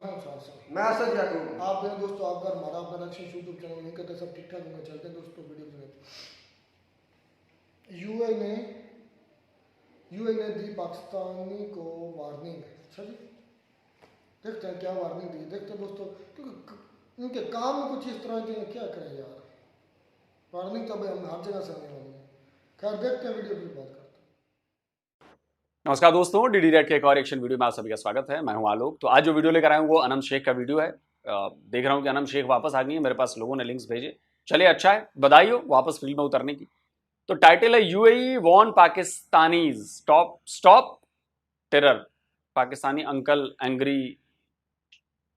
हाँ सर मैं असद याकूब। आप हैं दोस्तों, आपका हमारा अपना लक्ष्य यूट्यूब चैनल नहीं करते, सब ठीक ठाक होंगे। चलते हैं दोस्तों वीडियो में। यूएई ने दी पाकिस्तानी को वार्निंग। अच्छा जी, देखते हैं क्या वार्निंग दी। देखते हैं दोस्तों, क्योंकि इनके काम में कुछ इस तरह के, क्या करें यार। वार्निंग तो भाई हम हर जगह से आने वाली है। खैर देखते हैं वीडियो, फिर बात करते हैं। नमस्कार दोस्तों, डीडी रेड के एक और एक्शन वीडियो में आप सभी का स्वागत है। मैं हूं आलोक। तो आज जो वीडियो लेकर आया हूं वो अनंत शेख का वीडियो है। देख रहा हूं कि अनंत शेख वापस आ गई है। मेरे पास लोगों ने लिंक्स भेजे। चलिए, अच्छा है, बधाई हो वापस फील्ड में उतरने की। तो टाइटल है UAE warn Pakistanis stop stop terror, Pakistani uncle angry.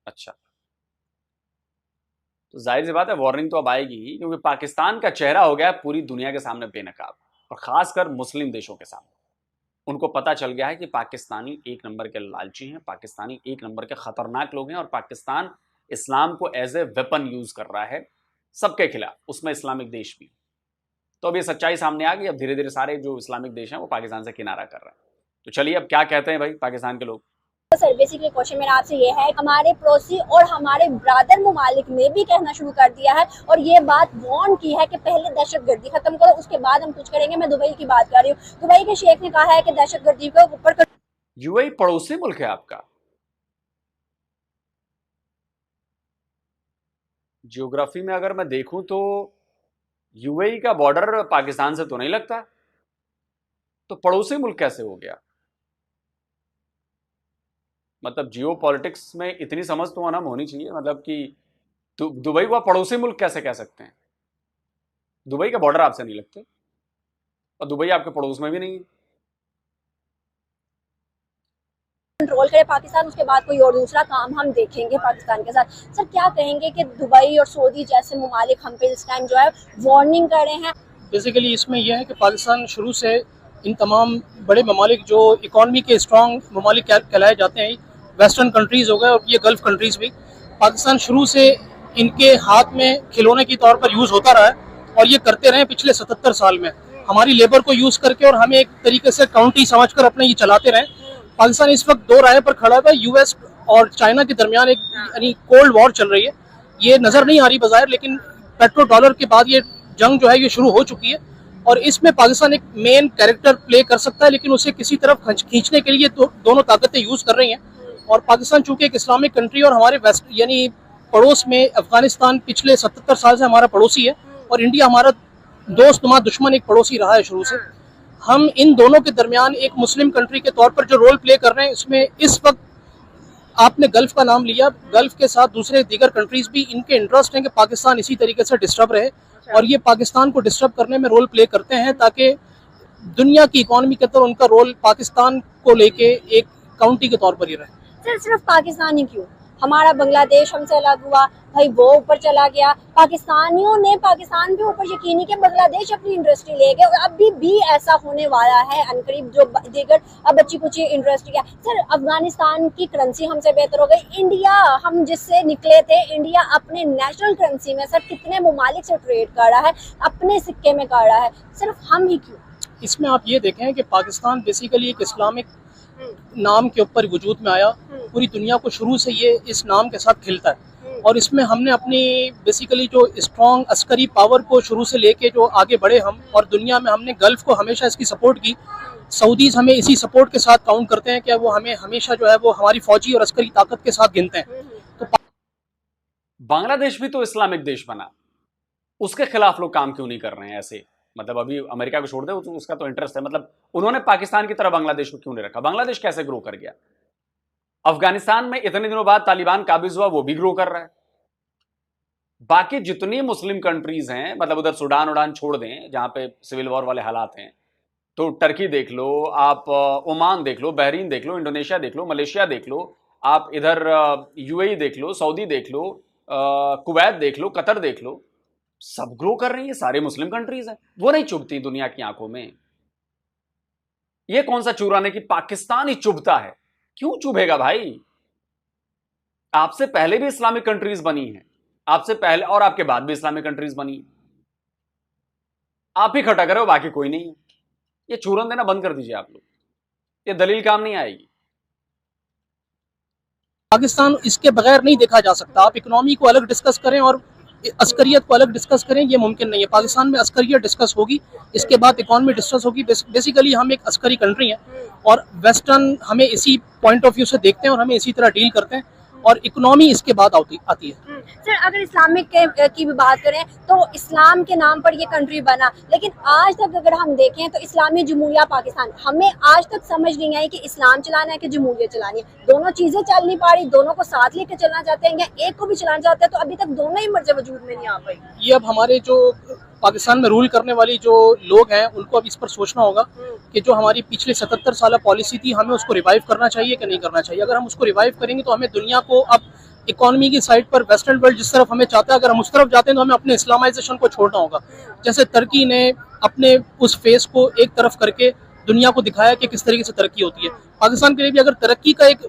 अच्छा, तो जाहिर सी बात है वार्निंग तो अब आएगी ही, क्योंकि पाकिस्तान का चेहरा हो गया है पूरी दुनिया के सामने बेनकाब, और खासकर मुस्लिम देशों के सामने। उनको पता चल गया है कि पाकिस्तानी एक नंबर के लालची हैं, पाकिस्तानी एक नंबर के खतरनाक लोग हैं, और पाकिस्तान इस्लाम को एज ए वेपन यूज कर रहा है सबके खिलाफ, उसमें इस्लामिक देश भी। तो अब ये सच्चाई सामने आ गई। अब धीरे धीरे सारे जो इस्लामिक देश हैं वो पाकिस्तान से किनारा कर रहे हैं। तो चलिए, अब क्या कहते हैं भाई पाकिस्तान के लोग। सर बेसिकली क्वेश्चन मेरा आपसे ये है, हमारे पड़ोसी और हमारे ब्रादर ममालिक ने भी कहना शुरू कर दिया है और ये बात वार्न की है कि पहले दहशतगर्दी खत्म करो, उसके बाद हम कुछ करेंगे। मैं दुबई की बात कर रही हूँ। दुबई के शेख ने कहा है कि दहशतगर्दी को ऊपर यूएई पड़ोसी मुल्क है आपका। जियोग्राफी में अगर मैं देखूं तो यूएई का बॉर्डर पाकिस्तान से तो नहीं लगता, तो पड़ोसी मुल्क कैसे हो गया? मतलब जियो पॉलिटिक्स में इतनी समझ तो आना होनी चाहिए, मतलब कि दुबई को आप पड़ोसी मुल्क कैसे कह सकते हैं? दुबई का बॉर्डर आपसे नहीं लगते, और दुबई आपके पड़ोस में भी नहीं है। कंट्रोल करे पाकिस्तान, उसके बाद कोई और दूसरा काम हम देखेंगे पाकिस्तान के साथ। सर क्या कहेंगे कि दुबई और सऊदी जैसे ममालिक हम पे इस टाइम जो है वार्निंग कर रहे हैं। बेसिकली इसमें यह है कि पाकिस्तान शुरू से इन तमाम बड़े ममालिक जो इकॉनमी के स्ट्रॉन्ग ममालिक कहलाए जाते हैं, वेस्टर्न कंट्रीज़ हो गए और ये गल्फ़ कंट्रीज़ भी, पाकिस्तान शुरू से इनके हाथ में खिलौने के तौर पर यूज़ होता रहा है और ये करते रहे पिछले 77 साल में। हमारी लेबर को यूज़ करके और हमें एक तरीके से काउंटी समझ कर अपने ये चलाते रहे। पाकिस्तान इस वक्त दो राय पर खड़ा था। यूएस और चाइना के दरमियान एक यानी कोल्ड वॉर चल रही है। ये नज़र नहीं आ रही बाजार, लेकिन पेट्रो डॉलर के बाद ये जंग जो है ये शुरू हो चुकी है और इसमें पाकिस्तान एक मेन कैरेक्टर प्ले कर सकता है, लेकिन उसे किसी तरफ खींचने के लिए दोनों ताकतें यूज कर रही हैं। और पाकिस्तान चूंकि एक इस्लामिक कंट्री और हमारे वेस्ट यानी पड़ोस में अफगानिस्तान पिछले 77 साल से हमारा पड़ोसी है और इंडिया हमारा दोस्त नुमा दुश्मन एक पड़ोसी रहा है शुरू से। हम इन दोनों के दरमियान एक मुस्लिम कंट्री के तौर पर जो रोल प्ले कर रहे हैं, इसमें इस वक्त आपने गल्फ का नाम लिया, गल्फ के साथ दूसरे दीगर कंट्रीज भी इनके इंटरेस्ट हैं कि पाकिस्तान इसी तरीके से डिस्टर्ब रहे और ये पाकिस्तान को डिस्टर्ब करने में रोल प्ले करते हैं ताकि दुनिया की इकोनॉमी के अंदर उनका रोल पाकिस्तान को लेके एक काउंटी के तौर पर ही रहे। सर सिर्फ पाकिस्तान ही क्यों, हमारा बांग्लादेश हमसे अलग हुआ भाई, वो ऊपर चला गया। पाकिस्तानियों ने पाकिस्तान के ऊपर यकीनी कि बांग्लादेश अपनी इंडस्ट्री ले गए और अभी भी ऐसा होने वाला है अनकरीब, जो दीगर अब बच्ची कुछ इंडस्ट्री है। सर अफगानिस्तान की करेंसी हमसे बेहतर हो गई। इंडिया, हम जिससे निकले थे, इंडिया अपने नेशनल करेंसी में सर कितने ममालिक से ट्रेड कर रहा है, अपने सिक्के में कर रहा है, सिर्फ हम ही क्यों? इसमें आप ये देखें कि पाकिस्तान बेसिकली एक इस्लामिक नाम के ऊपर वजूद में आया। पूरी दुनिया को शुरू से ये इस नाम के साथ खिलता है और इसमें हमने अपनी बेसिकली जो स्ट्रॉन्ग अस्करी पावर को शुरू से लेके जो आगे बढ़े हम, और दुनिया में हमने गल्फ को हमेशा इसकी सपोर्ट की। सऊदीज हमें इसी सपोर्ट के साथ काउंट करते हैं कि वो हमें हमेशा जो है वो हमारी फौजी और अस्करी ताकत के साथ गिनते हैं। तो बांग्लादेश भी तो इस्लामिक देश बना, उसके खिलाफ लोग काम क्यों नहीं कर रहे हैं ऐसे? मतलब अभी अमेरिका को छोड़ दे, उसका तो इंटरेस्ट है, मतलब उन्होंने पाकिस्तान की तरह बांग्लादेश को क्यों नहीं रखा? बांग्लादेश कैसे ग्रो कर गया? अफगानिस्तान में इतने दिनों बाद तालिबान काबिज हुआ, वो भी ग्रो कर रहा है। बाकी जितनी मुस्लिम कंट्रीज हैं, मतलब उधर सूडान उड़ान छोड़ दें जहां पे सिविल वॉर वाले हालात हैं, तो टर्की देख लो आप, ओमान देख लो, बहरीन देख लो, इंडोनेशिया देख लो, मलेशिया देख लो, आप इधर यूएई देख लो, सऊदी देख लो, कुवैत देख लो, कतर देख लो, सब ग्रो कर रही है। सारे मुस्लिम कंट्रीज हैं, वो नहीं चुभती दुनिया की आंखों में। ये कौन सा चुराने की पाकिस्तान ही चुभता है? क्यों चुभेगा भाई? आपसे पहले भी इस्लामिक कंट्रीज बनी हैं, आपसे पहले और आपके बाद भी इस्लामिक कंट्रीज बनी है। आप ही खटा करे हो, बाकी कोई नहीं है। ये चूरन देना बंद कर दीजिए आप लोग, ये दलील काम नहीं आएगी। पाकिस्तान इसके बगैर नहीं देखा जा सकता। आप इकोनॉमी को अलग डिस्कस करें और अस्करियत को अलग डिस्कस करें, ये मुमकिन नहीं है। पाकिस्तान में अस्करियत डिस्कस होगी, इसके बाद इकोनॉमी डिस्कस होगी। बेसिकली हम एक अस्करी कंट्री हैं और वेस्टर्न हमें इसी पॉइंट ऑफ व्यू से देखते हैं और हमें इसी तरह डील करते हैं, और इकोनॉमी इसके बाद आती है। सर, अगर इस्लामिक की भी बात करें तो इस्लाम के नाम पर ये कंट्री बना, लेकिन आज तक अगर हम देखें तो इस्लामी जमहूरिया पाकिस्तान, हमें आज तक समझ नहीं आई कि इस्लाम चलाना है कि जमहूरियत चलानी है। दोनों चीजें चल नहीं पा रही, दोनों को साथ लेकर चलना चाहते हैं या एक को भी चलाना चाहते हैं, तो अभी तक दोनों ही मर्ज़ वजूद में नहीं आ पाई। ये अब हमारे जो पाकिस्तान में रूल करने वाली जो लोग हैं उनको अब इस पर सोचना होगा कि जो हमारी पिछले 77 साल पॉलिसी थी, हमें उसको रिवाइव करना चाहिए कि नहीं करना चाहिए। अगर हम उसको रिवाइव करेंगे तो हमें दुनिया को अब इकोनॉमी की साइड पर वेस्टर्न वर्ल्ड जिस तरफ हमें चाहता है, अगर हम उस तरफ जाते हैं तो हमें अपने इस्लामाइजेशन को छोड़ना होगा। जैसे तुर्की ने अपने उस फेस को एक तरफ करके दुनिया को दिखाया कि किस तरीके से तरक्की होती है, पाकिस्तान के लिए भी अगर तरक्की का एक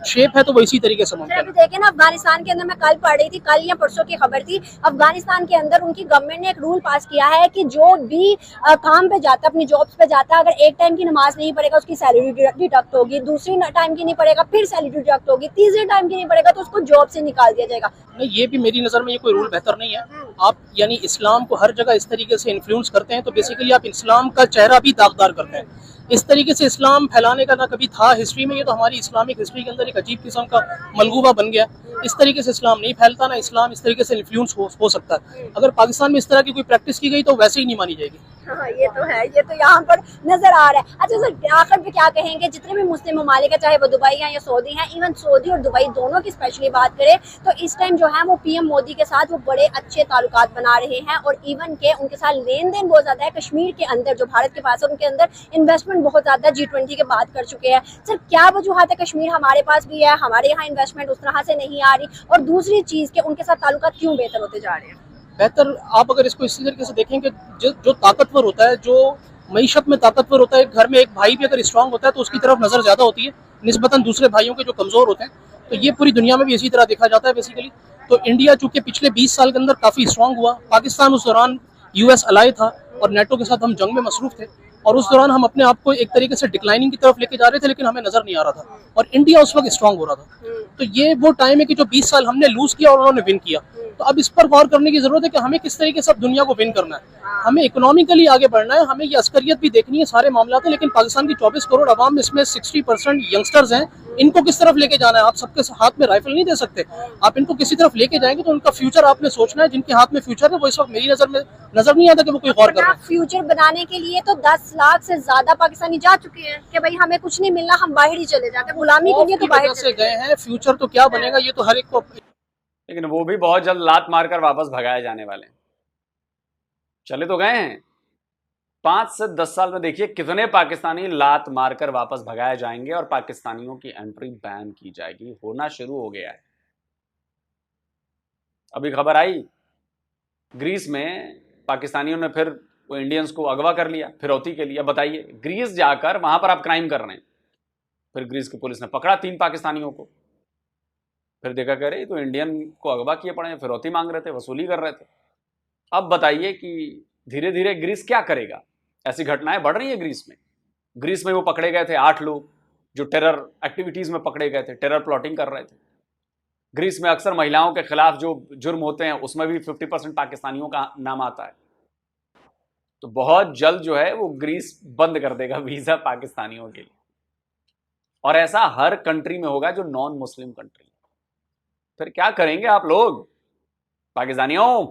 शेप है तो वो इसी तरीके से मुमकिन है। देखें ना, अफगानिस्तान के अंदर मैं कल पढ़ रही थी, कल या परसों की खबर थी, अफगानिस्तान के अंदर उनकी गवर्नमेंट ने एक रूल पास किया है कि जो भी काम पे जाता है, अपनी जॉब्स पे जाता है, अगर एक टाइम की नमाज नहीं पढ़ेगा उसकी सैलरी डिडक्ट होगी, दूसरी टाइम की नहीं पढ़ेगा फिर सैलरी डिडक्ट होगी, तीसरे टाइम की नहीं पढ़ेगा तो उसको जॉब से निकाल दिया जाएगा। नहीं, ये भी मेरी नज़र में ये कोई रूल बेहतर नहीं है। आप यानी इस्लाम को हर जगह इस तरीके से इन्फ्लुएंस करते हैं तो बेसिकली आप इस्लाम का चेहरा भी दागदार करते हैं। इस तरीके से इस्लाम फैलाने का ना कभी था हिस्ट्री में, ये तो हमारी इस्लामिक हिस्ट्री के अंदर एक अजीब किस्म का मलगूबा बन गया। इस तरीके से इस्लाम नहीं फैलता, ना इस्लाम इस तरीके से इन्फ्लुएंस हो सकता है। अगर पाकिस्तान में इस तरह की कोई प्रैक्टिस की गई तो वैसे ही नहीं मानी जाएगी। हाँ, ये तो है, ये तो यहाँ पर नजर आ रहा है। अच्छा सर, आखिर पे क्या कहेंगे, जितने भी मुस्लिम ममालिक है, चाहे वो दुबई है या सऊदी है, इवन सऊदी और दुबई दोनों की स्पेशली बात करें तो इस टाइम जो है वो पीएम मोदी के साथ वो बड़े अच्छे ताल्लुकात बना रहे हैं और इवन के उनके साथ लेन देन बहुत ज्यादा है। कश्मीर के अंदर जो भारत के पास है उनके अंदर इन्वेस्टमेंट बहुत ज्यादा G20 के बात कर चुके हैं। सर, क्या वजूहत है, कश्मीर हमारे पास भी है, हमारे यहाँ इन्वेस्टमेंट उस तरह से नहीं आ रही, और दूसरी चीज के उनके साथ ताल्लुकात क्यों बेहतर होते जा रहे हैं? बेहतर, आप अगर इसको इसी तरीके से देखें कि जो ताकतवर होता है, जो मईशत में ताकतवर होता है, घर में एक भाई भी अगर स्ट्रांग होता है तो उसकी तरफ नज़र ज़्यादा होती है निस्बतन दूसरे भाइयों के जो कमज़ोर होते हैं। तो ये पूरी दुनिया में भी इसी तरह देखा जाता है बेसिकली। तो इंडिया चूँकि पिछले 20 साल के अंदर काफ़ी स्ट्रांग हुआ, पाकिस्तान उस दौरान US अलाई था और नेटो के साथ हम जंग में मसरूफ़ थे, और उस दौरान हम अपने आप को एक तरीके से डिक्लाइनिंग की तरफ लेके जा रहे थे, लेकिन हमें नज़र नहीं आ रहा था और इंडिया उस वक्त स्ट्रांग हो रहा था। तो ये वो टाइम है कि जो 20 साल हमने लूज किया और उन्होंने विन किया। तो अब इस पर गौर करने की जरूरत है कि हमें किस तरीके से अब दुनिया को विन करना है, हमें इकोनॉमिकली आगे बढ़ना है, हमें ये अस्करियत भी देखनी है, सारे मामला है। लेकिन पाकिस्तान की 24 करोड़ आवाम, इसमें 60% यंगस्टर्स हैं, इनको किस तरफ लेके जाना है? आप सबके हाथ में राइफल नहीं दे सकते, आप इनको किसी तरफ लेके जाएंगे तो उनका फ्यूचर आपने सोचना है। जिनके हाथ में फ्यूचर है वो इस वक्त मेरी नजर में नजर नहीं आता कि वो कोई गौर कर रहा है। फ्यूचर बनाने के लिए तो 10 लाख से ज्यादा पाकिस्तानी जा चुके हैं कि भाई हमें कुछ नहीं मिलना, हम बाहर ही चले जाते हैं, गुलामी के लिए तो बाहर से गए हैं। फ्यूचर तो क्या बनेगा ये तो हर एक को, लेकिन वो भी बहुत जल्द लात मारकर वापस भगाए जाने वाले हैं। चले तो गए हैं, 5 से 10 साल में देखिए कितने पाकिस्तानी लात मारकर वापस भगाए जाएंगे और पाकिस्तानियों की एंट्री बैन की जाएगी। होना शुरू हो गया है। अभी खबर आई ग्रीस में पाकिस्तानियों ने फिर वो इंडियंस को अगवा कर लिया फिरौती के लिए। बताइए, ग्रीस जाकर वहां पर आप क्राइम कर रहे हैं, फिर ग्रीस की पुलिस ने पकड़ा 3 पाकिस्तानियों को, फिर देखा कह रहे तो इंडियन को अगवा किए पड़े हैं, फिरौती मांग रहे थे, वसूली कर रहे थे। अब बताइए कि धीरे धीरे ग्रीस क्या करेगा? ऐसी घटनाएं बढ़ रही है ग्रीस में। ग्रीस में वो पकड़े गए थे 8 लोग जो टेरर एक्टिविटीज में पकड़े गए थे, टेरर प्लॉटिंग कर रहे थे। ग्रीस में अक्सर महिलाओं के खिलाफ जो जुर्म होते हैं उसमें भी 50% पाकिस्तानियों का नाम आता है। तो बहुत जल्द जो है वो ग्रीस बंद कर देगा वीजा पाकिस्तानियों के लिए, और ऐसा हर कंट्री में होगा जो नॉन मुस्लिम कंट्री। फिर क्या करेंगे आप लोग पाकिस्तानियों?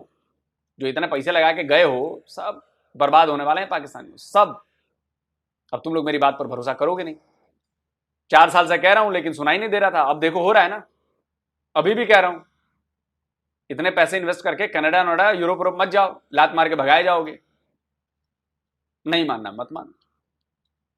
जो इतने पैसे लगा के गए हो, सब बर्बाद होने वाले हैं पाकिस्तानियों, सब। अब तुम लोग मेरी बात पर भरोसा करोगे नहीं। 4 साल से कह रहा हूं लेकिन सुनाई नहीं दे रहा था, अब देखो हो रहा है ना। अभी भी कह रहा हूं, इतने पैसे इन्वेस्ट करके कनाडा नोडा यूरोप मत जाओ, लात मार के भगाए जाओगे। नहीं मानना मत मान।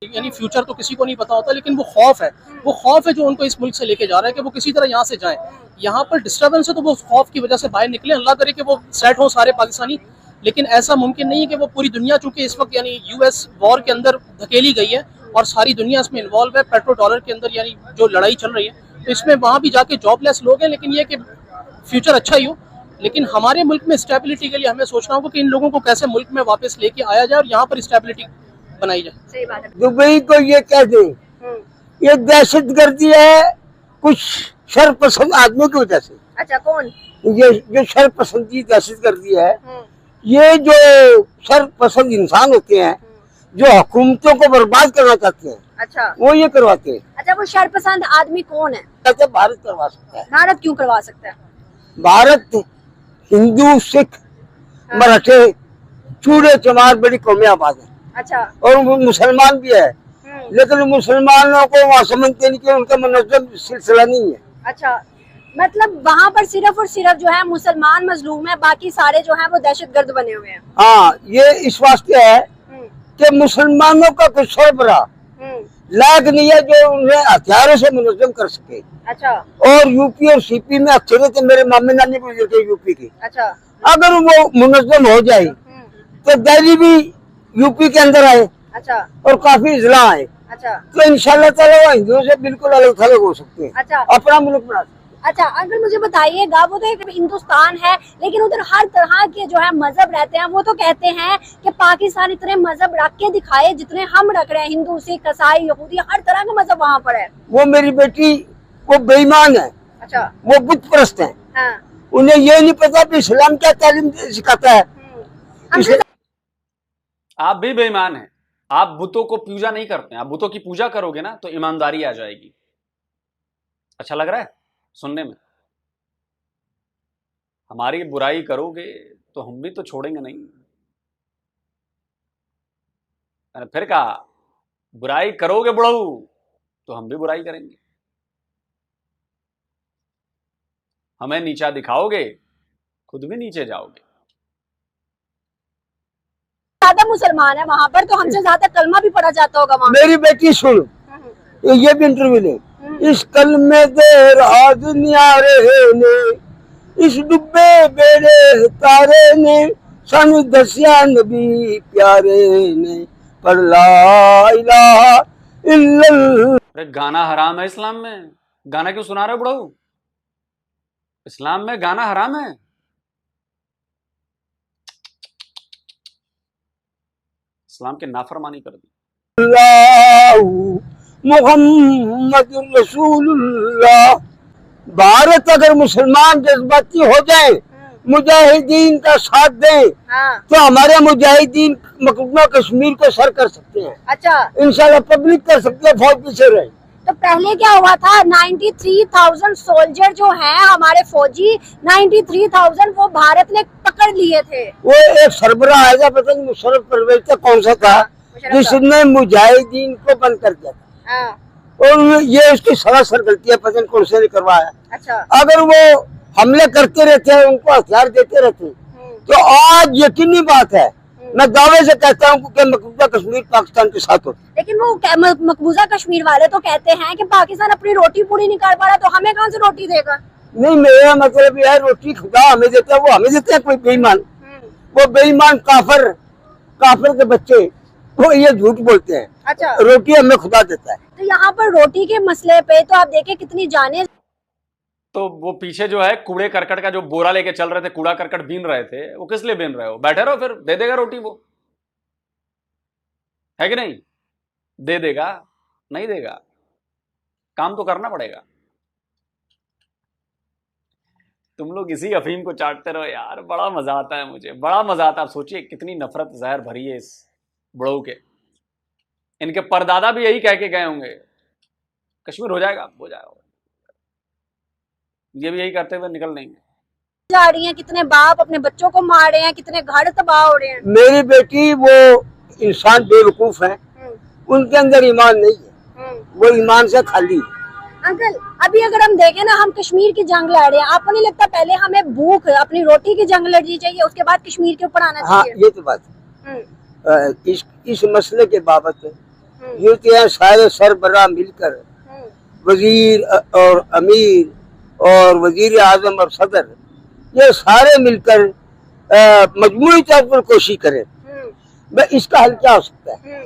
यानी फ्यूचर तो किसी को नहीं पता होता, लेकिन वो खौफ है जो उनको इस मुल्क से लेके जा रहा है कि वो किसी तरह यहाँ से जाएं। यहाँ पर डिस्टर्बेंस है तो वो खौफ की वजह से बाहर निकले। अल्लाह करे कि वो सेट हो सारे पाकिस्तानी, लेकिन ऐसा मुमकिन नहीं है कि वो पूरी दुनिया, चूंकि इस वक्त यानी US वॉर के अंदर धकेली गई है और सारी दुनिया इसमें इन्वॉल्व है, पेट्रो डॉलर के अंदर यानी जो लड़ाई चल रही है, तो इसमें वहाँ भी जाके जॉबलेस लोग हैं। लेकिन ये कि फ्यूचर अच्छा ही हो, लेकिन हमारे मुल्क में स्टेबिलिटी के लिए हमें सोचना होगा कि इन लोगों को कैसे मुल्क में वापस लेके आया जाए और यहाँ पर स्टेबिलिटी बनाई जाए। सही बात है। दुबई को ये कह दे ये दहशत गर्दी है, कुछ शरपसंद आदमी की वजह से। अच्छा, कौन? ये जो शरपसंदी दहशत गर्दी है, ये जो शरपसंद इंसान होते हैं जो हुकूमतों को बर्बाद करना चाहते हैं, अच्छा, वो ये करवाते हैं। अच्छा, वो शरपसंद आदमी कौन है? कहते भारत करवा सकता है। भारत क्यों करवा सकता है? भारत हिंदू, सिख, मराठे, चूड़े चमार बड़ी कौमें आबाद है। अच्छा। और वो मुसलमान भी है, लेकिन मुसलमानों को वहाँ समझते नहीं कि उनका मुनज़्ज़म सिलसिला नहीं है। अच्छा, मतलब वहाँ पर सिर्फ और सिर्फ जो है मुसलमान मजलूम है, बाकी सारे जो है वो दहशतगर्द बने हुए हैं। हाँ, ये इस वास्ते है कि मुसलमानों का कोई सरबरा लायक नहीं है जो उन्हें हथियारों से मुनज़्ज़म कर सके। अच्छा। और यूपी और सीपी में अक्सरियत मेरे मामे नानी भी गुजरते यूपी की। अच्छा। अगर वो मुनज़्ज़म हो जाए तो दिल्ली भी यूपी के अंदर आए। अच्छा। और काफी जिला आए। अच्छा। तो इंशाल्लाह ताला वो हिंदुओं से बिल्कुल अलग थलग हो सकते हैं। अच्छा। अपना मुल्क बना सकते हैं। अच्छा, अगर मुझे बताइएगा, वो तो एक हिंदुस्तान है लेकिन उधर हर तरह के जो है मजहब रहते हैं। वो तो कहते हैं कि पाकिस्तान इतने मजहब रख के दिखाए जितने हम रख रहे हैं, हिंदू, सिख, ईसाई, यहूदी, हर तरह का मजहब वहाँ पर है। वो मेरी बेटी वो बेईमान है। अच्छा। वो बुत परस्त है। हाँ। उन्हें ये नहीं पता कि इस्लाम क्या तालीम सिखाता है। आप भी बेईमान हैं। आप बुतों को पूजा नहीं करते हैं। आप बुतों की पूजा करोगे ना तो ईमानदारी आ जाएगी। अच्छा लग रहा है सुनने में? हमारी बुराई करोगे तो हम भी तो छोड़ेंगे नहीं। मैंने फिर कहा, बुराई करोगे बुढ़ऊ तो हम भी बुराई करेंगे। हमें नीचा दिखाओगे, खुद भी नीचे जाओगे। ज्यादा मुसलमान है वहाँ पर, तो हमसे ज्यादा कलमा भी पढ़ा जाता होगा वहाँ। मेरी बेटी सुन, ये भी इंटरव्यू ले। इस कलमे देर दुनिया रहे ने, इस डुबे बेड़े तारे ने, सानू दसिया नबी प्यारे ने, पर ला इलाहा इल्लल्लाह। अरे गाना हराम है इस्लाम में। गाना क्यों सुना रहे हो बुढ़ऊ? इस्लाम में गाना हराम है। इस्लाम की नाफरमानी कर दी। मुहम्मद रसूलुल्लाह। भारत अगर मुसलमान जज्बाती हो जाए, मुजाहिदीन का साथ दें, तो हमारे मुजाहिदीन मकबूजा कश्मीर को सर कर सकते हैं। अच्छा। इंशाल्लाह पब्लिक कर सकते हैं, फौज पीछे रहे। तो पहले क्या हुआ था, 93,000 सोल्जर जो हैं हमारे फौजी, 93,000 वो भारत ने पकड़ लिए थे। वो एक सरबराह आएगा, पता नहीं मुशर्रफ परवेज कौन सा था, जिसने मुजाहिदीन को बंद कर दिया था। और ये उसकी सरासर गलती है, पता नहीं कौन से ने करवाया। अच्छा। अगर वो हमले करते रहते हैं, उनको हथियार देते रहते, तो आज यकीनी बात है, मैं दावे से कहता हूँ कि मकबूजा कश्मीर पाकिस्तान के साथ होता। लेकिन वो मकबूजा कश्मीर वाले तो कहते हैं कि पाकिस्तान अपनी रोटी पूरी नहीं कर पा रहा, तो हमें कहाँ से रोटी देगा? नहीं, मेरा मतलब यह है, रोटी खुदा हमें देता है, वो हमें देते हैं कोई बेईमान। वो बेईमान काफिर के बच्चे वो ये झूठ बोलते हैं। अच्छा। रोटी हमें खुदा देता है। तो यहाँ पर रोटी के मसले पे तो आप देखें कितनी जाने। तो वो पीछे जो है कूड़े करकट का जो बोरा लेके चल रहे थे, कूड़ा करकट बीन रहे थे, वो किस लिए बीन रहे हो? बैठे रहो, फिर दे देगा रोटी। वो है कि नहीं? दे देगा? नहीं देगा? काम तो करना पड़ेगा। तुम लोग इसी अफीम को चाटते रहो यार, बड़ा मजा आता है मुझे, बड़ा मजा आता है। आप सोचिए कितनी नफरत जहर भरी है इस बुढ़ऊ के। इनके परदादा भी यही कह के गए होंगे, कश्मीर हो जाएगा, हो जाएगा। ये भी यही करते हुए निकल देंगे। जा रही हैं, कितने बाप अपने बच्चों को मार रहे हैं, कितने घर तबाह हो रहे हैं। मेरी बेटी वो इंसान बेवकूफ है, उनके अंदर ईमान नहीं है, वो ईमान से खाली है। अंकल, अभी अगर हम देखें ना, हम कश्मीर की जंग लड़ रहे हैं, आपको नहीं लगता पहले हमें भूख अपनी रोटी की जंग लड़नी चाहिए, उसके बाद कश्मीर के ऊपर आना चाहिए? हाँ, ये तो बात है। इस मसले के बाबत ये सारे सरबराह मिलकर, वजीर और अमीर और वजीर आजम और सदर, ये सारे मिलकर मजमूई तौर पर कोशिश करें, इसका हल क्या हो सकता है?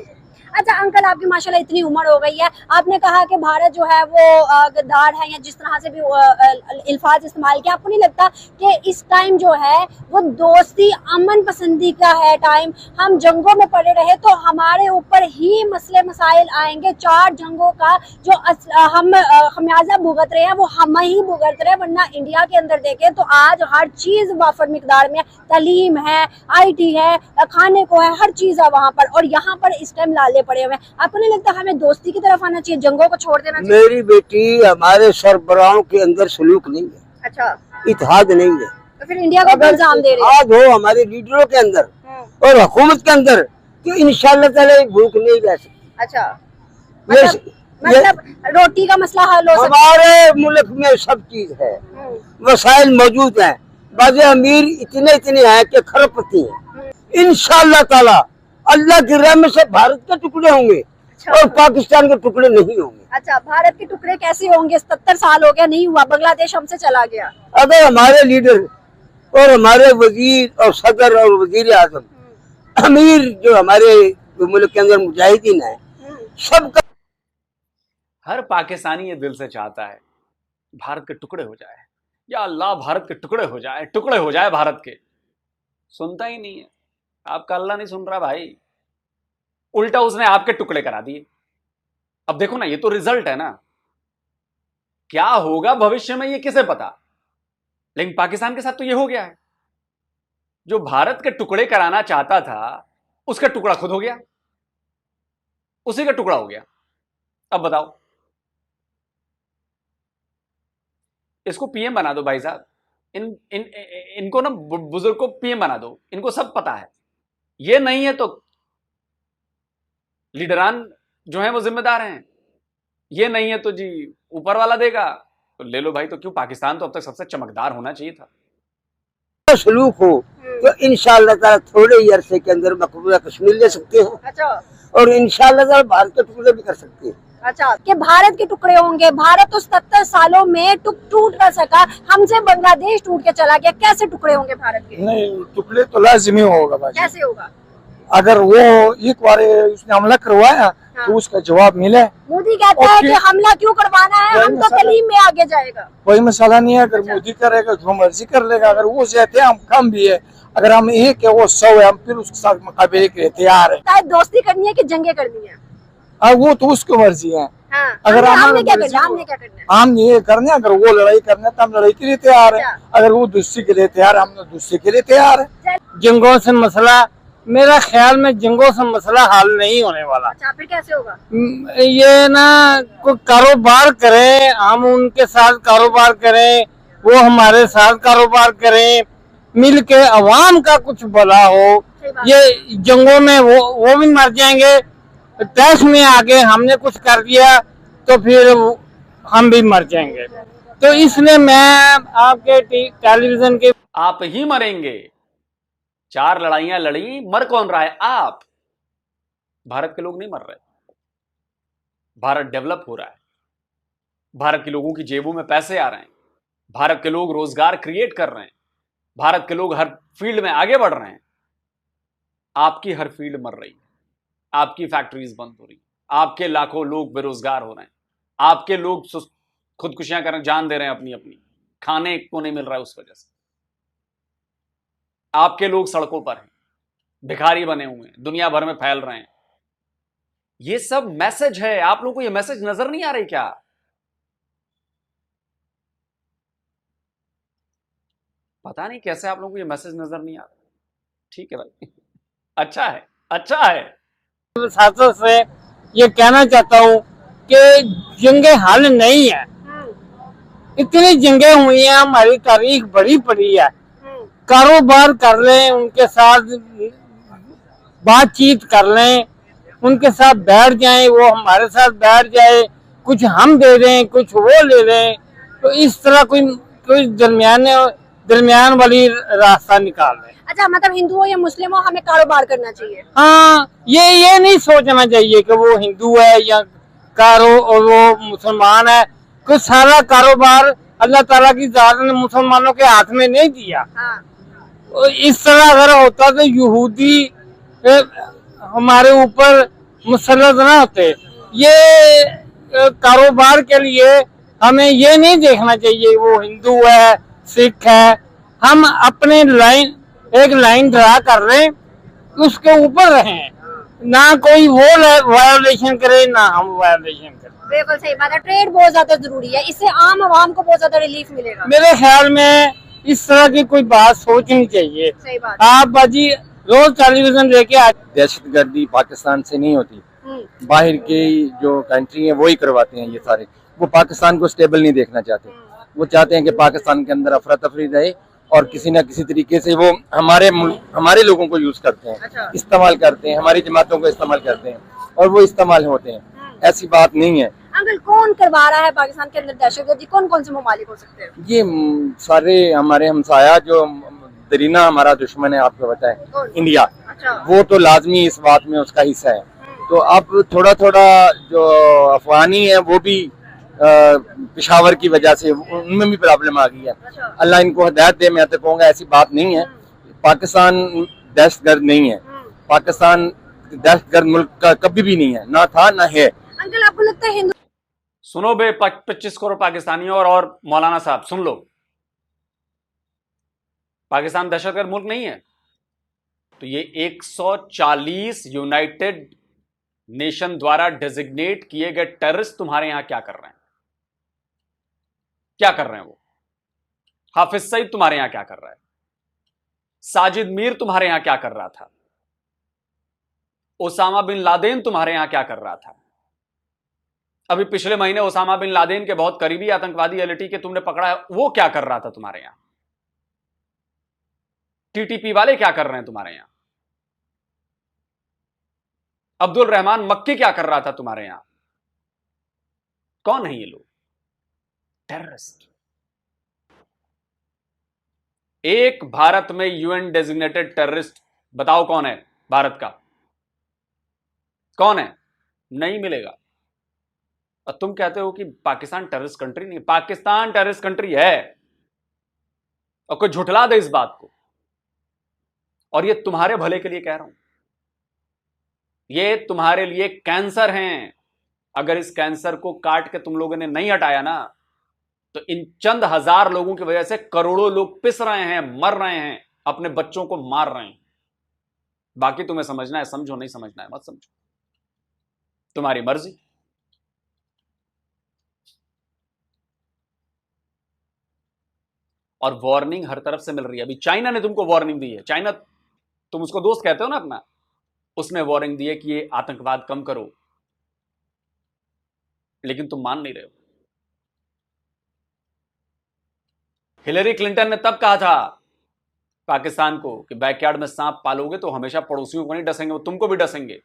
अच्छा अंकल, आपकी माशाल्लाह इतनी उम्र हो गई है, आपने कहा कि भारत जो है वो गद्दार है या जिस तरह से भी अल्फाज इस्तेमाल किया, आपको नहीं लगता कि इस टाइम जो है वो दोस्ती अमन पसंदी का है टाइम? हम जंगों में पड़े रहे तो हमारे ऊपर ही मसले मसाइल आएंगे, 4 जंगों का जो हम खमियाजा भुगत रहे हैं वो हम ही भुगत रहे हैं। वरना इंडिया के अंदर देखें तो आज हर चीज वाफर मिकदार में, तालीम है, IT है, खाने को है, हर चीज है वहाँ पर, और यहाँ पर इस टाइम लाले पड़े हुए हैं। आपको नहीं लगता हमें दोस्ती की तरफ आना चाहिए, जंगों को छोड़ देना चाहिए? मेरी बेटी, हमारे सरबराहों के अंदर सलूक नहीं है, अच्छा, इत्तेहाद नहीं है। तो फिर इंडिया को इल्जाम दे रहे हैं? इत्तेहाद हो हमारे लीडरों के अंदर और हुकूमत के अंदर तो इंशाअल्लाह ताला भूख नहीं रह सकती। अच्छा, ये मतलब रोटी का मसला हल हो सकता हमारे मुल्क में सब चीज है, वसाइल मौजूद हैं, बाज़ अमीर इतने हैं कि खरबपति हैं। इंशाअल्लाह ताला अल्लाह की रहमत से भारत के टुकड़े होंगे। अच्छा। और पाकिस्तान के टुकड़े नहीं होंगे। अच्छा, भारत के टुकड़े कैसे होंगे? 77 साल हो गया, नहीं हुआ, बांग्लादेश हमसे चला गया। अगर हमारे लीडर और हमारे वजीर और सदर और वजीर आजम, अमीर जो हमारे मुल्क के अंदर मुजाहिदीन है, सबका हर पाकिस्तानी ये दिल से चाहता है भारत के टुकड़े हो जाए, या अल्लाह भारत के टुकड़े हो जाए, टुकड़े हो जाए भारत के। सुनता ही नहीं है, आपका अल्लाह नहीं सुन रहा भाई, उल्टा उसने आपके टुकड़े करा दिए। अब देखो ना, ये तो रिजल्ट है ना, क्या होगा भविष्य में ये किसे पता, लेकिन पाकिस्तान के साथ तो ये हो गया है। जो भारत के टुकड़े कराना चाहता था उसका टुकड़ा खुद हो गया, उसी का टुकड़ा हो गया। अब बताओ, इसको पीएम बना दो भाई साहब, इनको ना बुजुर्ग को पीएम बना दो, इनको सब पता है। ये नहीं है तो लीडरान जो है वो जिम्मेदार हैं, ये नहीं है तो जी ऊपर वाला देगा, तो ले लो भाई। तो क्यों, पाकिस्तान तो अब तक सबसे चमकदार होना चाहिए था। सलूक हो तो इंशाअल्लाह ताला थोड़े ही अरसे के अंदर मकबूजा कश्मीर ले सकते हैं। अच्छा, और इंशाअल्लाह ताला भारत के टुकड़े भी कर सकते हैं। अच्छा, कि भारत के टुकड़े होंगे? भारत तो 77 सालों में टूट कर सका, हमसे बांग्लादेश टूट के चला गया, कैसे टुकड़े होंगे भारत के? नहीं, टुकड़े तो लाजिमी होगा बाजी। कैसे होगा? अगर वो एक बार उसने हमला करवाया तो उसका जवाब मिले। मोदी कहता है कि हमला क्यों करवाना है, हम तो तालीम में आगे जाएगा। कोई मसला नहीं है, अगर मोदी करेगा जो मर्जी कर लेगा। अगर वो ज्यादा हम कम भी है, अगर हम एक है वो 100 है, हम फिर उसके साथ मुकाबले के लिए तैयार है। दोस्ती करनी है कि जंगे करनी है? वो तो उसकी मर्जी है। हाँ, अगर हमने क्या करना, हमने क्या करना है? हम ये करने, अगर वो लड़ाई करने तो हम लड़ाई के लिए तैयार है, अगर वो दूसरी के लिए तैयार है, हम तो दूसरी के लिए तैयार है। जंगों से मसला, मेरा ख्याल में जंगों से मसला हल नहीं होने वाला। अच्छा, फिर कैसे होगा? ये ना कोई कारोबार करें, हम उनके साथ कारोबार करें, वो हमारे साथ कारोबार करें, मिल के अवाम का कुछ भला हो। ये जंगों में वो भी मर जाएंगे, टैक्स में आके हमने कुछ कर दिया तो फिर हम भी मर जाएंगे। तो इसलिए मैं आपके टेलीविजन के, आप ही मरेंगे। 4 लड़ाइयां लड़ी, मर कौन रहा है? आप। भारत के लोग नहीं मर रहे, भारत डेवलप हो रहा है, भारत के लोगों की जेबों में पैसे आ रहे हैं, भारत के लोग रोजगार क्रिएट कर रहे हैं, भारत के लोग हर फील्ड में आगे बढ़ रहे हैं। आपकी हर फील्ड मर रही है, आपकी फैक्ट्रीज बंद हो रही, आपके लाखों लोग बेरोजगार हो रहे हैं, आपके लोग खुदकुशियां कर जान दे रहे हैं अपनी अपनी, खाने को नहीं मिल रहा है उस वजह से। आपके लोग सड़कों पर हैं, भिखारी बने हुए हैं, दुनिया भर में फैल रहे हैं। ये सब मैसेज है, आप लोगों को ये मैसेज नजर नहीं आ रही क्या? पता नहीं कैसे आप लोगों को ये मैसेज नजर नहीं आ रहा। ठीक है भाई, अच्छा है, अच्छा है। साथों से ये कहना चाहता हूँ कि जंगे हल नहीं है, इतनी जंगे हुई हैं, हमारी तारीख बड़ी पड़ी है। कारोबार कर लें, उनके साथ बातचीत कर लें, उनके साथ बैठ जाएं, वो हमारे साथ बैठ जाए, कुछ हम दे दें, कुछ वो ले लें। तो इस तरह कोई दरमियान वाली रास्ता निकाल लें। अच्छा, मतलब हिंदू हो या मुस्लिम हो, हमें कारोबार करना चाहिए। हाँ, ये नहीं सोचना चाहिए कि वो हिंदू है या और वो मुसलमान है। कोई सारा कारोबार अल्लाह ताला की जात ने मुसलमानों के हाथ में नहीं दिया। हाँ। इस तरह अगर होता तो यहूदी हमारे ऊपर मुसल्लत ना होते। ये कारोबार के लिए हमें ये नहीं देखना चाहिए वो हिंदू है सिख है, हम अपने लाइन एक लाइन ड्रा कर रहे हैं, उसके ऊपर रहें, ना कोई वो वायोलेशन करे ना हम वायोलेशन करें। बिल्कुल सही बात है, ट्रेड बहुत ज्यादा जरूरी है, इससे आम आवाम को बहुत ज्यादा रिलीफ मिलेगा। मेरे ख्याल में इस तरह की कोई बात सोचनी चाहिए। सही बात। आप बाजी रोज टेलीविजन लेके दहशतगर्दी पाकिस्तान से नहीं होती, बाहर की जो कंट्री है वही करवाते हैं ये सारे। वो पाकिस्तान को स्टेबल नहीं देखना चाहते, वो चाहते हैं कि पाकिस्तान के अंदर अफरा तफरी रहे और किसी न किसी तरीके से वो हमारे लोगों को यूज करते हैं। अच्छा। इस्तेमाल करते हैं, हमारी जमातों को इस्तेमाल करते हैं और वो इस्तेमाल होते हैं। ऐसी बात नहीं है। अंकल कौन करवा रहा है पाकिस्तान के अंदर दहशतगर्दी, कौन कौन से ममालिक हो सकते हैं? ये सारे हमारे हमसाया जो दरीना हमारा दुश्मन है, आपको पता है इंडिया। अच्छा। वो तो लाजमी इस बात में उसका हिस्सा है। तो अब थोड़ा थोड़ा जो अफगानी है वो भी पेशावर की वजह से उनमें भी प्रॉब्लम आ गई है। अच्छा। अल्लाह इनको हिदायत दे। मैं तो कहूँगा ऐसी बात नहीं है। पाकिस्तान दहशतगर्द नहीं है, पाकिस्तान दहशतगर्द मुल्क का कभी भी नहीं है, ना था ना है। अंकल आपको लगता है हिंदू सुनो बे 25 करोड़ पाकिस्तानियों और मौलाना साहब सुन लो, पाकिस्तान दहशतगर्द मुल्क नहीं है तो ये 140 यूनाइटेड नेशन द्वारा डेजिग्नेट किए गए टेररिस्ट तुम्हारे यहां क्या कर रहे हैं? क्या कर रहे हैं वो? हाफिज सईद तुम्हारे यहां क्या कर रहा है? साजिद मीर तुम्हारे यहां क्या कर रहा था? ओसामा बिन लादेन तुम्हारे यहां क्या कर रहा था? अभी पिछले महीने ओसामा बिन लादेन के बहुत करीबी आतंकवादी एलटी के तुमने पकड़ा है, वो क्या कर रहा था तुम्हारे यहां? टीटीपी वाले क्या कर रहे हैं तुम्हारे यहां? अब्दुल रहमान मक्की क्या कर रहा था तुम्हारे यहां? कौन है ये लोग? टेररिस्ट। एक भारत में यूएन डेजिग्नेटेड टेररिस्ट बताओ कौन है भारत का? कौन है? नहीं मिलेगा। और तुम कहते हो कि पाकिस्तान टेररिस्ट कंट्री नहीं। पाकिस्तान टेररिस्ट कंट्री है और कोई झुठला दे इस बात को, और ये तुम्हारे भले के लिए कह रहा हूं। ये तुम्हारे लिए कैंसर हैं। अगर इस कैंसर को काट के तुम लोगों ने नहीं हटाया ना तो इन चंद हजार लोगों की वजह से करोड़ों लोग पिस रहे हैं, मर रहे हैं, अपने बच्चों को मार रहे हैं। बाकी तुम्हें समझना है समझो, नहीं समझना है मत समझो, तुम्हारी मर्जी। और वार्निंग हर तरफ से मिल रही है। अभी चाइना ने तुमको वार्निंग दी है। चाइना, तुम उसको दोस्त कहते हो ना अपना, उसने वार्निंग दी है कि ये आतंकवाद कम करो, लेकिन तुम मान नहीं रहे हो। हिलरी क्लिंटन ने तब कहा था पाकिस्तान को कि बैकयार्ड में सांप पालोगे तो हमेशा पड़ोसियों को नहीं डसेंगे, वो तुमको भी डसेंगे।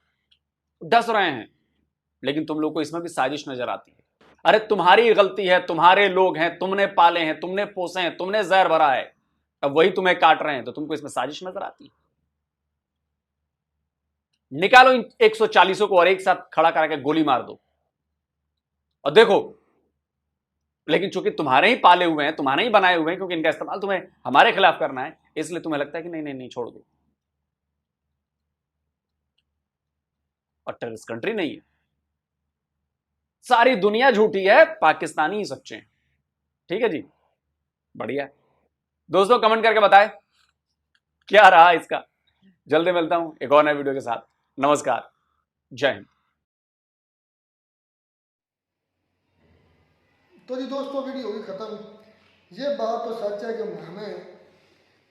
डस रहे हैं, लेकिन तुम लोग को इसमें भी साजिश नजर आती है। अरे तुम्हारी गलती है, तुम्हारे लोग हैं, तुमने पाले हैं, तुमने पोसे हैं, तुमने जहर भरा है, अब वही तुम्हें काट रहे हैं, तो तुमको इसमें साजिश नजर आती है। निकालो इन 140 को और एक साथ खड़ा करके गोली मार दो और देखो। लेकिन चूंकि तुम्हारे ही पाले हुए हैं, तुम्हारे ही बनाए हुए हैं, क्योंकि इनका इस्तेमाल तुम्हें हमारे खिलाफ करना है, इसलिए तुम्हें लगता है कि नहीं नहीं नहीं छोड़ दो। और टेररिस्ट कंट्री नहीं है, सारी दुनिया झूठी है, पाकिस्तानी ही सच्चे हैं। ठीक है जी, बढ़िया। दोस्तों कमेंट करके बताएं क्या रहा इसका। जल्दी मिलता हूं एक और नए वीडियो के साथ। नमस्कार, जय हिंद। तो जी दोस्तों वीडियो होगी ख़त्म। ये बात तो सच है कि हमें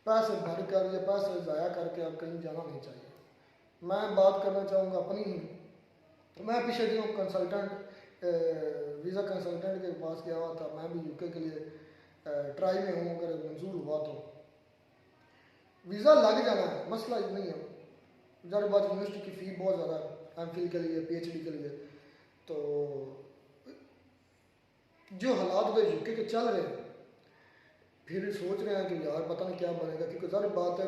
पैसे भर कर या पैसे ज़ाया करके अब कहीं जाना नहीं चाहिए। मैं बात करना चाहूँगा अपनी ही। मैं पिछले दिनों वीज़ा कंसल्टेंट के पास गया हुआ था। मैं भी यूके के लिए ट्राई में हूँ, अगर मंजूर हुआ तो वीज़ा लग जाना है, मसला ही नहीं है। ज़ाहिर बात यूनिवर्सिटी की फ़ी बहुत ज़्यादा है, एमफिल के लिए, पीएचडी के लिए। तो जो हालात वे यूके के चल रहे हैं, फिर सोच रहे हैं कि यार पता नहीं क्या बनेगा, क्योंकि ज़ाहिर बात है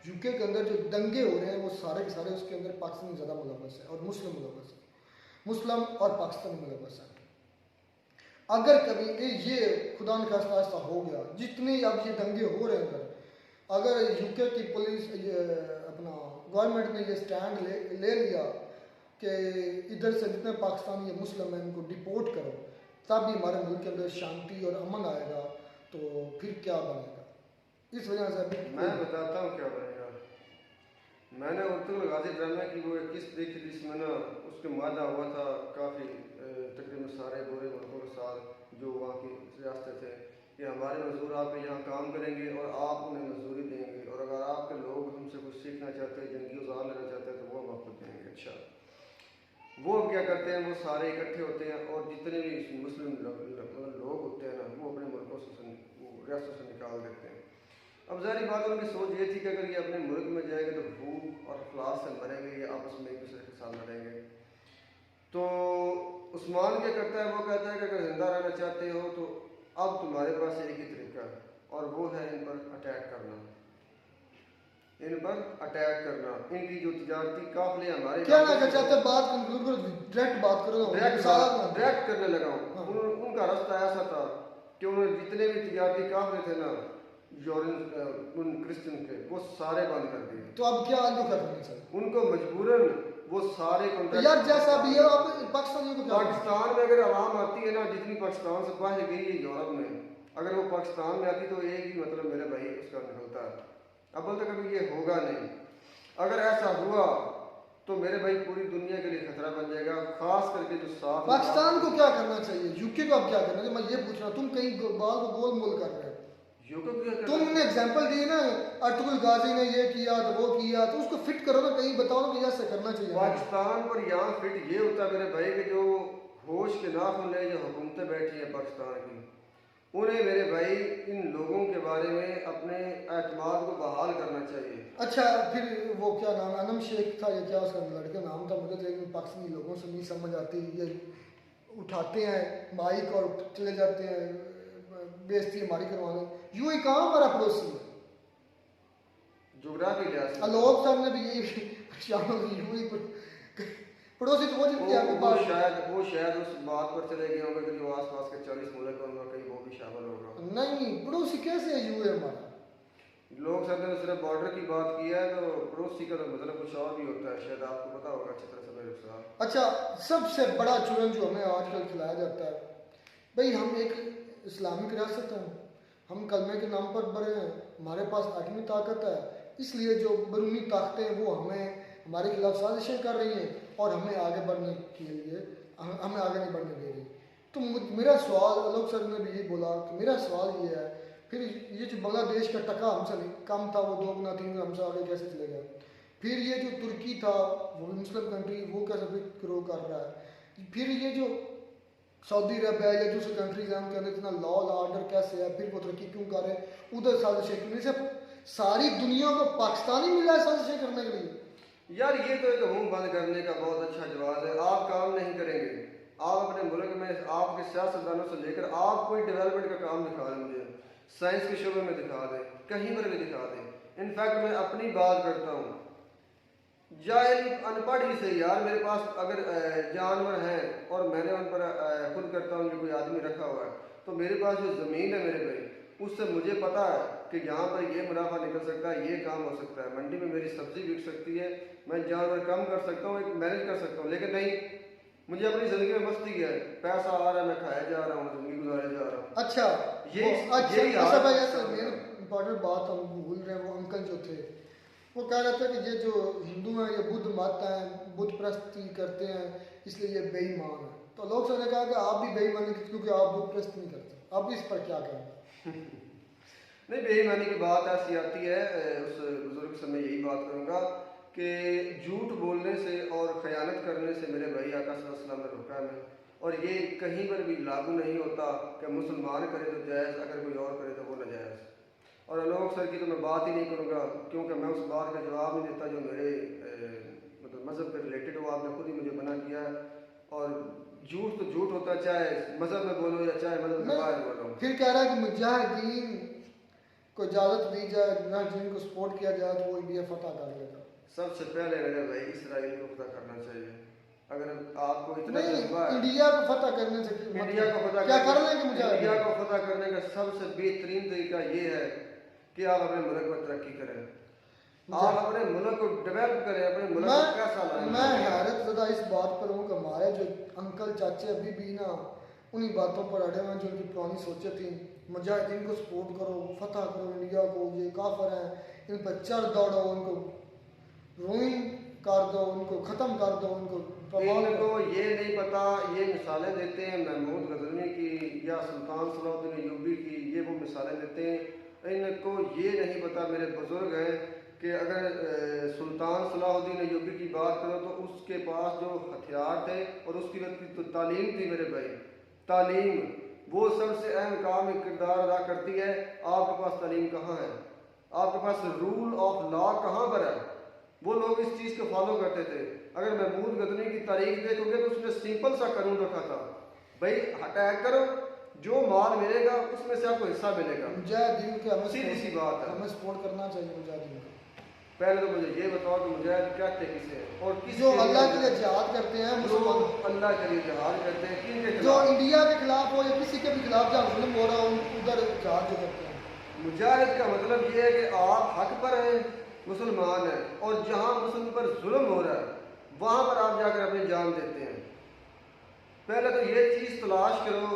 यूके के अंदर जो दंगे हो रहे हैं वो सारे के सारे उसके अंदर पाकिस्तानी ज़्यादा मुलव्वस है और मुस्लिम मुलव्वस है, मुस्लिम और पाकिस्तानी मुलव्वस है। अगर कभी ये खुदा न खास्ता ऐसा हो गया, जितने अब ये दंगे हो रहे हैं, अगर यूके की पुलिस अपना गवर्नमेंट ने ये स्टैंड ले लिया कि इधर से जितने पाकिस्तानी या मुस्लिम हैं इनको डिपोर्ट करो, तब भी हमारे मुल्क के अंदर शांति और अमन आएगा, तो फिर क्या बनेगा? इस वजह से अभी मैं बताता हूँ क्या बनेगा। मैंने उर्तुल गाजी ड्रामे की वो एक किस्त देखी जिसमें ना उसके वादा हुआ था काफ़ी तकरीबन सारे बुरे मुल्कों के साथ जो वहाँ की रियासतें थे कि हमारे मजदूर आपके यहाँ काम करेंगे और आप उन्हें मजदूरी देंगे, और अगर आपके लोग हमसे कुछ सीखना चाहते हैं, जंगी औजार लेना चाहते हैं, तो वो हम आपको देंगे। अच्छा, वो क्या करते हैं, वो सारे इकट्ठे होते हैं और जितने भी मुस्लिम लोग होते हैं ना वो अपने मुल्कों से रियासतों से निकाल देते हैं। अब ज़ाहिर बात उनकी सोच ये थी कि अगर ये अपने मुल्क में जाएंगे तो भूख और अफलास से मरेंगे, ये आपस में एक दूसरे के साथ लड़ेंगे। तो उस्मान क्या करता है, वो कहता है कि अगर जिंदा रहना चाहते हो तो अब तुम्हारे पास एक ही तरीका है, और वो है इन पर अटैक करना, इन पर अटैक करना। इनकी जो तिजारती काफिले हमारे क्या ना चाहते, बात कंक्लूड करो, डायरेक्ट बात करो, डायरेक्ट करने लगा हूँ। उनका रास्ता ऐसा था कि उन्होंने जितने भी तिजारती काफिले थे ना उन क्रिश्चियन के, वो सारे बंद कर दिए। तो अब क्या आगे करना चाहिए? उनको मजबूरन वो सारे कॉन्ट्रैक्ट यार जैसा भी है, अब पाकिस्तानियों को क्या पाकिस्तान में अगर आवाम आती है ना, जितनी पाकिस्तान से बाहर गई है यूरोप में, अगर वो पाकिस्तान में आती तो एक ही मतलब मेरे भाई उसका निकलता है। अब बोलते कभी ये होगा नहीं, अगर ऐसा हुआ तो मेरे भाई पूरी दुनिया के लिए खतरा बन जाएगा, खास करके जो साफ। पाकिस्तान को क्या करना चाहिए, यूके को अब क्या करना चाहिए? मैं ये पूछ रहा हूँ, तुम कहीं बाल को गोल मोल कर रहे हो। तुमने एग्जांपल दी ना, अर्तुगरुल गाजी ने ये किया तो वो किया, तो उसको फिट करो ना, कहीं बताओ ना कि ऐसा करना चाहिए। पाकिस्तान पर यहाँ फिट ये होता मेरे भाई कि जो होश के नाखून ले जो हुकूमतें बैठी हैं पाकिस्तान की, उन्हें मेरे भाई इन लोगों के बारे में अपने एतमाद को बहाल करना चाहिए। अच्छा, फिर वो क्या नाम, अनम शेख था या क्या उसका लड़का नाम था, मुझे लेकिन पाकिस्तानी लोगों से नहीं समझ आती, ये उठाते हैं माइक और चले जाते हैं बेइज्जती हमारी करवाने। यूं ही कहाँ हमारा पड़ोसी है, जोग्राफी लिहाज से आलोक साहब ने भी यही शामिल यूं ही पड़ोसी तो वो जिनकी आपके पास वो शायद उस बात पर चले गए होंगे कि जो आसपास के 40 मुल्क हैं उनमें कहीं वो भी शामिल होगा। नहीं, पड़ोसी कैसे है यूं है हमारा? लोग सब ने सिर्फ बॉर्डर की बात की है, तो पड़ोसी का तो मतलब कुछ और भी होता है, शायद आपको पता होगा अच्छी तरह से मेरे साथ। अच्छा, सबसे बड़ा चुरन जो हमें आजकल खिलाया जाता है, भाई हम एक इस्लामिक रियासत हैं, हम कलमे के नाम पर बड़े हैं, हमारे पास आदमी ताकत है, इसलिए जो बैरूनी ताकतें हैं वो हमारे खिलाफ साजिशें कर रही हैं और हमें आगे बढ़ने के लिए हमें आगे नहीं बढ़ने दे रही। तो मेरा सवाल, आलोक सर ने भी यही बोला कि मेरा सवाल ये है, फिर ये जो बांग्लादेश का टका हमसे कम था, वो 2 गुना 3 गुना हमसे आगे कैसे चले गया? फिर ये जो तुर्की था, वो भी मुस्लिम कंट्री, वो कैसे फिर ग्रो कर रहा है? फिर ये जो सऊदी अरब है या दूसरे कंट्रीज हैं, उनके अंदर इतना लॉ ऑर्डर कैसे है, फिर वो तरक्की क्यों कर रहे हैं? उधर साजिशें क्यों? सिर्फ सारी दुनिया को पाकिस्तान ही मिला है साजिशें करने के लिए। यार ये तो एक मुंह बंद करने का बहुत अच्छा जवाब है। आप काम नहीं करेंगे, आप अपने मुल्क में आपके सियासतदानों से लेकर आप कोई डेवलपमेंट का काम दिखा दें, मुझे साइंस के शोबे में दिखा दें, कहीं पर भी दिखा दें। इनफैक्ट मैं अपनी बात करता हूँ, जाहिल अनपढ़ ही सही यार, मेरे पास अगर जानवर हैं और मैंने उन पर खुद करता हूँ कि कोई आदमी रखा हुआ है, तो मेरे पास जो ज़मीन है मेरे भाई, उससे मुझे पता है कि यहाँ पर ये मुनाफा निकल सकता है, ये काम हो सकता है, मंडी में मेरी सब्जी बिक सकती है, मैं जानवर कम कर सकता हूँ, एक मैनेज कर सकता हूँ। लेकिन नहीं, मुझे अपनी ज़िंदगी में मस्ती है, पैसा आ रहा है, मैं खाया जा रहा हूँ, ज़िंदगी गुजारे जा रहा हूँ। अच्छा, इम्पोर्टेंट बात हम भूल रहे हैं, वो अंकल जो थे वो कह रहे थे कि ये जो हिंदू हैं ये बुद्ध मत हैं, बुद्ध प्रस्ती करते हैं, इसलिए ये बेईमान है। तो लोग ने कहा कि आप भी बेईमानी क्योंकि आप बुद्ध प्रस्त नहीं करते, आप इस पर क्या कहेंगे? नहीं, बेईमानी की बात ऐसी आती है, उस बुजुर्ग से मैं यही बात करूँगा कि झूठ बोलने से और ख़यानत करने से मेरे भाई आका सल्लल्लाहु अलैहि वसल्लम ने रोका है, और ये कहीं पर भी लागू नहीं होता कि मुसलमान करे तो जायज़, अगर कोई और करे तो वो नाजायज़। और आलोक सर की तो मैं बात ही नहीं करूँगा, क्योंकि मैं उस बात का जवाब नहीं देता जो मेरे मतलब मज़हब के रिलेटेड हो। आपने खुद ही मुझे मना किया, और झूठ तो झूठ होता, चाहे मज़हब में बोलो या चाहे मज़हब के बाहर बोलो। फिर कह रहा है कि मुजाहिदीन को इजाज़त दी जाए, मुजाहिदीन को सपोर्ट किया जाए तो वो इंडिया फतह कर लेगा। सबसे पहले मेरे भाई इसराइल को फतह करना चाहिए। अगर आपको इतना इंडिया को फतह करने से इंडिया को फतह क्या कर लेंगे? मुजाहिदीन इंडिया को फतह करने का सबसे बेहतरीन तरीका ये है कि आप अपने मुल्क में तरक्की करें। आप अपने मुल्क को डेवलप करें, अपने मुल्क को कैसा लाएं। मैं हैरत ज़्यादा इस बात पर हूँ कि हमारे जो अंकल चाचे अभी भी ना उन्हीं बातों पर अड़े हुए हैं जो उनकी पुरानी सोचें थी। मुजाहिदीन को सपोर्ट करो, फतह करो इंडिया को, ये काफिर हैं, इन पर चढ़ दौड़ो, उनको रूइन कर दो, उनको ख़त्म कर दो, उनको इनको ये नहीं पता, ये मिसालें देते हैं महमूद गजनी की या सुल्तान सलाहुद्दीन अय्यूबी की, ये वो मिसालें देते हैं। इनको ये नहीं पता, मेरे बुजुर्ग हैं, कि अगर सुल्तान सलाहुद्दीन अय्यूबी की बात करो तो उसके पास जो हथियार थे और उसकी वक्त की तो तालीम थी मेरे भाई, तालीम वो सबसे अहम काम किरदार अदा करती है। आपके पास तालीम कहाँ है? आपके पास रूल ऑफ लॉ कहाँ पर है? वो लोग इस चीज़ को फॉलो करते थे। अगर महमूद गजनी की तारीख देखोगे तो उसने सिंपल सा कानून रखा था, भाई अटैक करो, जो माल मिलेगा उसमें से आपको हिस्सा मिलेगा। मुजाहिदीन के हमें सीधी सी बात है, हमें सपोर्ट करना चाहिए मुजाहिदीन को। पहले तो मुझे ये बताओ कि मुजाहिद कहते किसे हैं और किस जो अल्लाह के लिए जिहाद करते हैं, जो मुसलमान अल्लाह के लिए जिहाद करते हैं, किन के जो खिलाफ? इंडिया के खिलाफ हो या किसी के भी खिलाफ जहाँ जुल्म हो रहा हो उधर जिहाद जो करते हैं। मुजाहिद का मतलब ये है कि आप हक पर हैं, मुसलमान हैं, और जहाँ मुस्लिम पर जुल्म हो रहा है वहाँ पर आप जाकर अपनी जान देते हैं। पहले तो ये चीज़ तलाश करो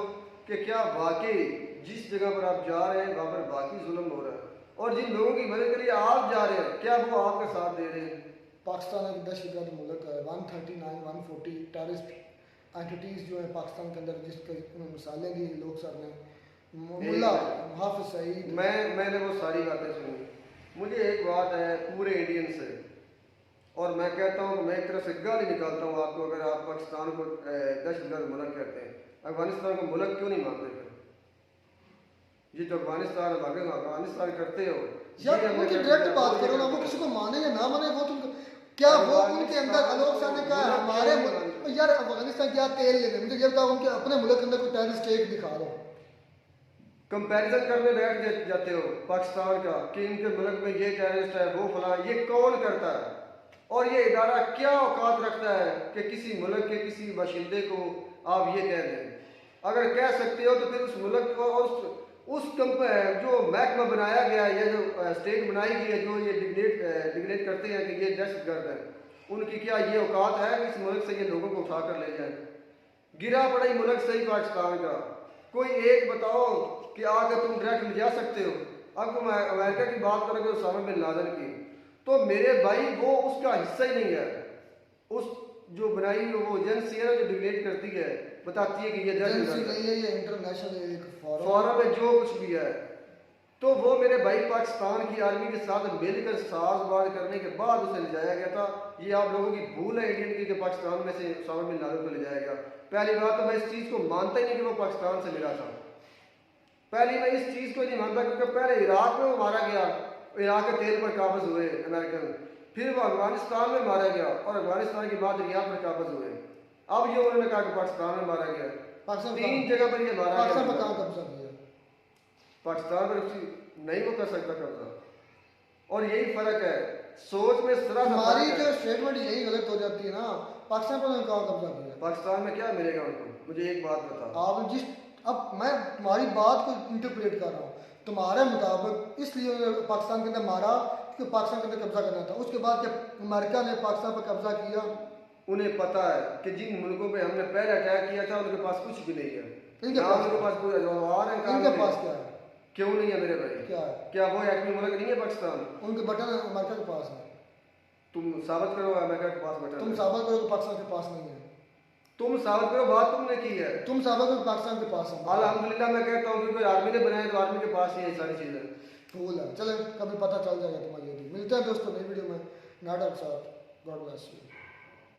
कि क्या वाकई जिस जगह पर आप जा रहे हैं वहाँ पर वाकई जुल्म हो रहा है, और जिन लोगों की मदद के लिए आप जा रहे हैं क्या वो आपका साथ दे रहे हैं? पाकिस्तान एक दहशतगर्द मुल्क है। 139 140 टेररिस्ट एंटिटीज़ जो है पाकिस्तान के अंदर, जिसके मिसालें दी लोग सर ने, मुल्ला हाफिज सईद, मैंने वो सारी बातें सुनी। मुझे एक बात है पूरे इंडियन से, और मैं कहता हूँ कि मैं एक तरह से गाली निकालता हूँ आपको, अगर आप पाकिस्तान को दहशतगर्द मुल्क कहते हैं, अफगानिस्तान को मुल्क क्यों नहीं मानते? फिर ये जो अफगानिस्तान अफगानिस्तान करते हो यार उनकी डायरेक्ट बात करो ना, वो किसी को माने या ना माने, वो तुम क्या वो उनके अंदर आलोक साहब ने कहा हमारे यार अफगानिस्तान क्या तेल लेने, मुझे ये बताओ उनके अपने मुल्क के अंदर कोई टेररिस्ट स्टेट दिखा दो। कंपैरिजन करने बैठ जाते हो पाकिस्तान का कि इनके मुल्क में ये टेररिस्ट है, वो फला, ये कौन करता है? और ये इदारा क्या औकात रखता है कि किसी मुल्क के किसी बाशिंदे को आप ये कह दें? अगर कह सकते हो तो फिर उस मुल्क को और उस जो महकमा बनाया गया है या जो स्टेट बनाई गई है जो ये डिग्नेट करते हैं कि ये दहशतगर्द है, उनकी क्या ये औकात है कि इस मुल्क से ये लोगों को उठा कर ले जाए? गिरा पड़ा ही मुल्क सही पाकिस्तान का, कोई एक बताओ कि आकर तुम डायरेक्ट ले जा सकते हो? अब तुम अमेरिका की बात करोगे उसामा बिन लादेन की, तो मेरे भाई वो उसका हिस्सा ही नहीं है। उस जो बनाई वो एजेंसी है जो डिग्नेट करती है, बताती है कि ये एजेंसी नहीं है, ये इंटरनेशनल एक फॉरम है जो कुछ भी है, तो वो मेरे भाई पाकिस्तान की आर्मी के साथ मिलकर साजबाज करने के बाद उसे ले जाया गया था। ये आप लोगों की भूल है इंडियन की कि पाकिस्तान में से उसामा बिन लादेन को ले जाया गया। पहली बात तो मैं इस चीज़ को मानता ही नहीं कि वो पाकिस्तान से मिला था। पहली मैं इस चीज़ को नहीं मानता क्योंकि पहले इराक में वो मारा गया, इराक के तेल पर काबज हुए अमेरिकन, फिर वो अफगानिस्तान में मारा गया और अफगानिस्तान के बाद रियाद पर काबज हुए। अब ये उन्होंने कहा कि पाकिस्तान में मारा गया, तीन जगह पर ये मारा गया। पाकिस्तान पर कहाँ कब्जा किया? पाकिस्तान पर नहीं वो कर सकता कब्जा, और यही फर्क है सोच में। हमारी जो स्टेटमेंट यही गलत हो जाती है ना, पाकिस्तान पर कहाँ कब्जा किया? पाकिस्तान में क्या मिलेगा उनको? मुझे एक बात बता। आप जिस अब मैं तुम्हारी बात को इंटरप्रेट कर रहा हूँ, तुम्हारे मुताबिक इसलिए उन्होंने पाकिस्तान के अंदर मारा क्योंकि पाकिस्तान के अंदर कब्जा करना था। उसके बाद जब अमेरिका ने पाकिस्तान पर कब्जा किया, उन्हें पता है कि जिन मुल्कों पे हमने पहले अटैक किया था उनके पास कुछ भी नहीं है। उनके पास कोई औजार है? इनके पास क्या है? क्यों नहीं है मेरे भाई? क्या है? क्या वो एटमी मुल्क नहीं है पाकिस्तान? उनके बटन अमेरिका के पास है। तुम साबित करो अमेरिका के पास बटन। तुम साबित करो कि पाकिस्तान के पास नहीं है। तुम साबित करो, बात तुमने की है। तुम साबित करो पाकिस्तान के पास है। अल्हम्दुलिल्लाह मैं कहता हूँ कि कोई आर्मी ने बनाया तो आर्मी के पास ही है सारी चीजें। भूल है, चले कभी पता चल जाएगा तुम्हारी। मिलते हैं दोस्तों नई वीडियो में नाटक साथ। God bless you.